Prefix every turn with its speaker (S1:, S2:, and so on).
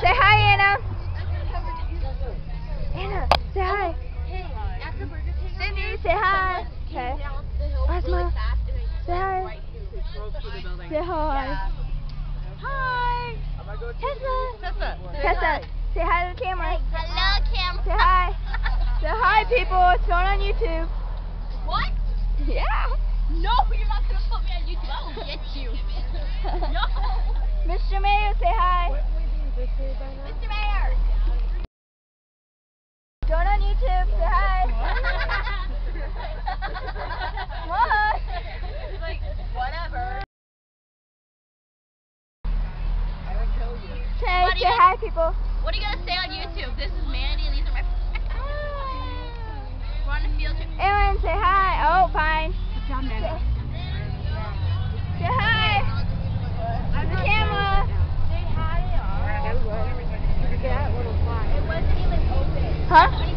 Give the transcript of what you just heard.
S1: Say hi, Anna. Anna, say hi. Cindy, say hi. Okay. Asma, say hi. Say hi. Hi. Tessa, say hi to the camera.
S2: Hello, camera.
S1: Say hi. Say hi, people. It's going on YouTube.
S2: What?
S1: Yeah.
S2: No, you're not going to put me on YouTube. I will get you. No.
S1: Mr. Mayor, say hi.
S2: Mr. Mayor.
S1: Going on YouTube, say hi. What?
S2: He's like, whatever.
S1: Okay, say hi, people.
S2: What are you going to say on YouTube? This is Mandy and these are my We're on a field trip.
S1: Aaron, say hi. Oh, fine.
S2: Good job, Mandy.
S1: Say hi. To the camera.
S2: Say hi.
S1: Huh?